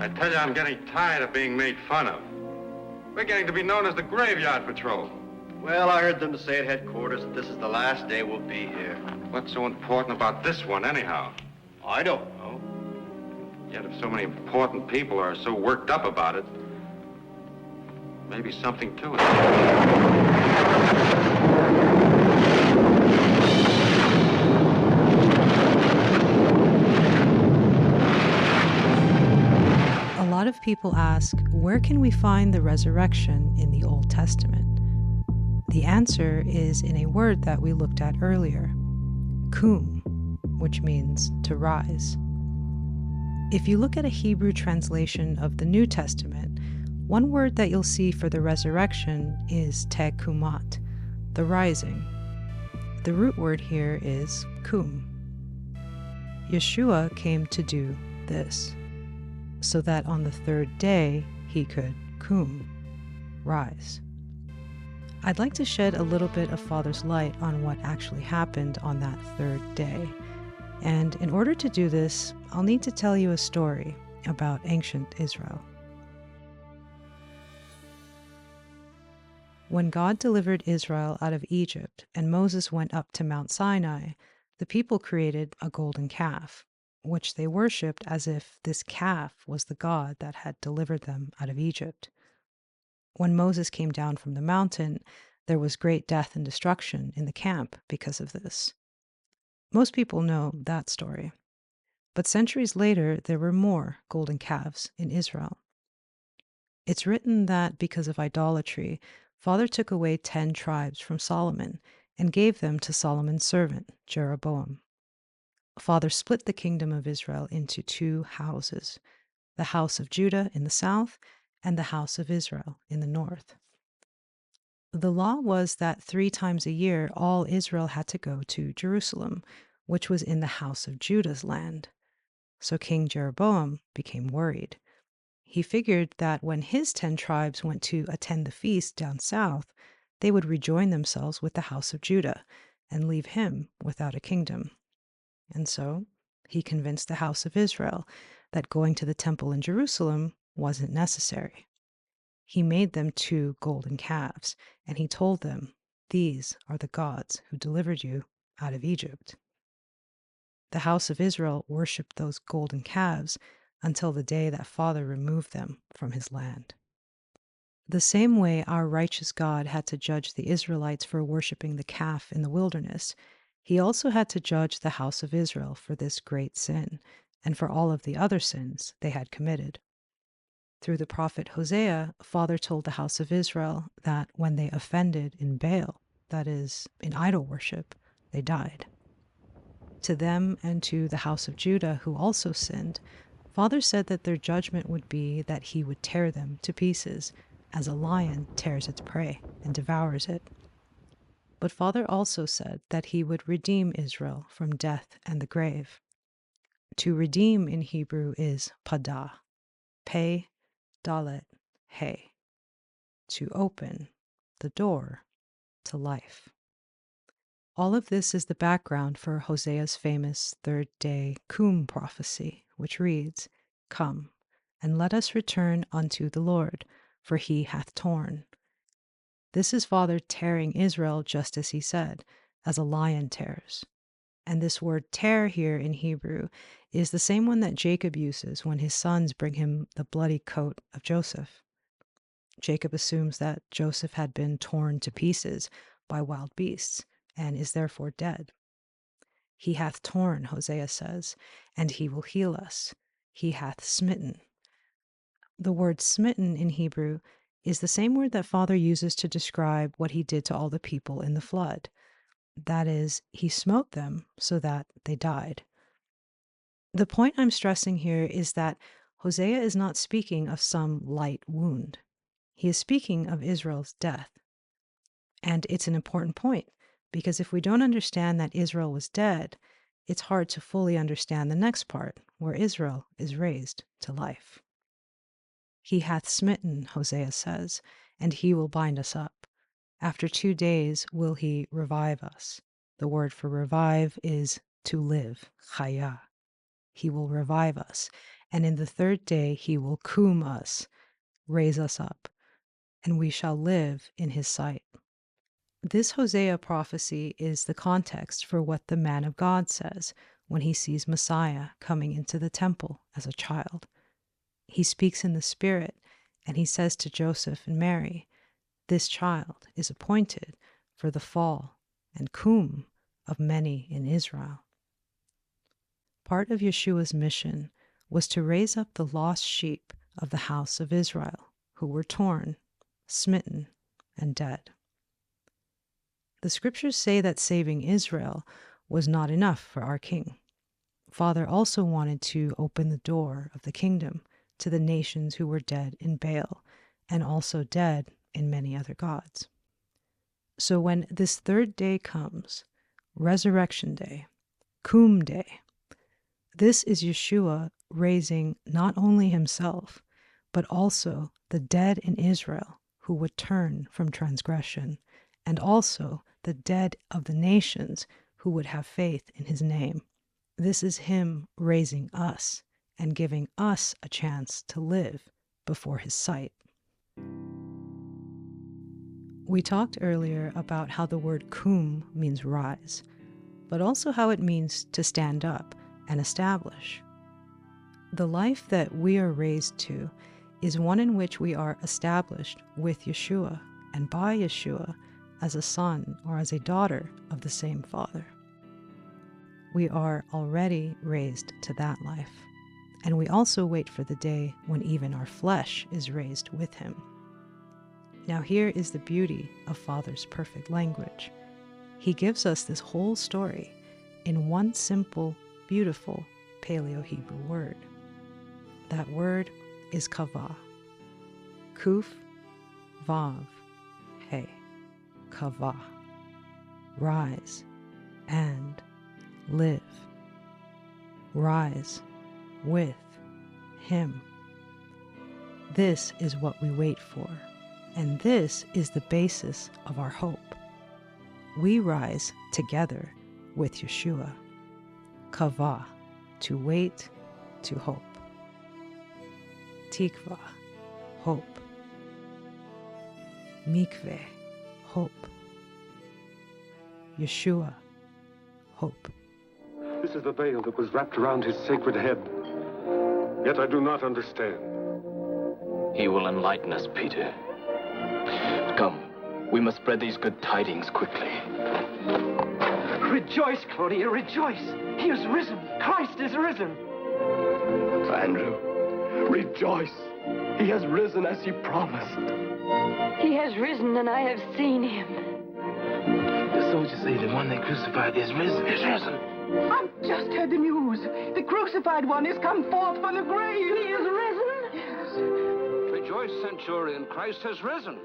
I tell you, I'm getting tired of being made fun of. We're getting to be known as the Graveyard Patrol. Well, I heard them say at headquarters that this is the last day we'll be here. What's so important about this one, anyhow? I don't know. Yet if so many important people are so worked up about it, maybe something to it. A lot of people ask, where can we find the resurrection in the Old Testament? The answer is in a word that we looked at earlier, kum, which means to rise. If you look at a Hebrew translation of the New Testament, one word that you'll see for the resurrection is tekumat, the rising. The root word here is kum. Yeshua came to do this, so that on the third day he could kum, rise. I'd like to shed a little bit of Father's light on what actually happened on that third day. And in order to do this, I'll need to tell you a story about ancient Israel. When God delivered Israel out of Egypt and Moses went up to Mount Sinai, the people created a golden calf, which they worshipped as if this calf was the God that had delivered them out of Egypt. When Moses came down from the mountain, there was great death and destruction in the camp because of this. Most people know that story. But centuries later, there were more golden calves in Israel. It's written that because of idolatry, Father took away 10 tribes from Solomon and gave them to Solomon's servant, Jeroboam. Father split the kingdom of Israel into 2 houses, the house of Judah in the south and the house of Israel in the north. The law was that 3 times a year all Israel had to go to Jerusalem, which was in the house of Judah's land. So King Jeroboam became worried. He figured that when his 10 tribes went to attend the feast down south, they would rejoin themselves with the house of Judah and leave him without a kingdom. And so he convinced the house of Israel that going to the temple in Jerusalem wasn't necessary. He made them 2 golden calves, and he told them, "These are the gods who delivered you out of Egypt." The house of Israel worshipped those golden calves until the day that Father removed them from his land. The same way our righteous God had to judge the Israelites for worshiping the calf in the wilderness, he also had to judge the house of Israel for this great sin and for all of the other sins they had committed. Through the prophet Hosea, Father told the house of Israel that when they offended in Baal, that is, in idol worship, they died. To them and to the house of Judah, who also sinned, Father said that their judgment would be that he would tear them to pieces, as a lion tears its prey and devours it. But Father also said that he would redeem Israel from death and the grave. To redeem in Hebrew is padah, pei, dalet, he, to open the door to life. All of this is the background for Hosea's famous third-day kum prophecy, which reads, "Come, and let us return unto the Lord, for he hath torn." This is Father tearing Israel just as he said, as a lion tears. And this word tear here in Hebrew is the same one that Jacob uses when his sons bring him the bloody coat of Joseph. Jacob assumes that Joseph had been torn to pieces by wild beasts and is therefore dead. He hath torn, Hosea says, and he will heal us. He hath smitten. The word smitten in Hebrew is the same word that Father uses to describe what he did to all the people in the flood. That is, he smote them so that they died. The point I'm stressing here is that Hosea is not speaking of some light wound. He is speaking of Israel's death. And it's an important point, because if we don't understand that Israel was dead, it's hard to fully understand the next part, where Israel is raised to life. He hath smitten, Hosea says, and he will bind us up. After 2 days will he revive us. The word for revive is to live, chaya. He will revive us, And in the third day he will cum us, raise us up, and we shall live in his sight. This Hosea prophecy is the context for what the man of God says when he sees Messiah coming into the temple as a child. He speaks in the Spirit, and he says to Joseph and Mary, "This child is appointed for the fall and cum of many in Israel." Part of Yeshua's mission was to raise up the lost sheep of the house of Israel, who were torn, smitten, and dead. The scriptures say that saving Israel was not enough for our king. Father also wanted to open the door of the kingdom to the nations who were dead in Baal and also dead in many other gods. So when this third day comes, Resurrection Day, Cum Day, this is Yeshua raising not only himself, but also the dead in Israel who would turn from transgression, and also the dead of the nations who would have faith in his name. This is him raising us and giving us a chance to live before his sight. We talked earlier about how the word cum means rise, but also how it means to stand up and establish. The life that we are raised to is one in which we are established with Yeshua and by Yeshua as a son or as a daughter of the same Father. We are already raised to that life, and we also wait for the day when even our flesh is raised with him. Now here is the beauty of Father's perfect language. He gives us this whole story in one simple, beautiful Paleo-Hebrew word. That word is kavah. Kuf, vav, he. Kavah. Rise and live. Rise with him. This is what we wait for, and this is the basis of our hope. We rise together with Yeshua. Kavah, to wait, to hope. Tikva, hope. Mikveh, hope. Yeshua, hope. This is the veil that was wrapped around his sacred head. Yet I do not understand. He will enlighten us, Peter. Come, we must spread these good tidings quickly. Rejoice, Claudia, rejoice! He is risen! Christ is risen! Andrew, rejoice! He has risen as he promised. He has risen, and I have seen him. The soldiers say the one they crucified is risen. Is risen. I've just heard the news. The crucified one has come forth from the grave. He is risen? Yes. Rejoice, Centurion, Christ has risen.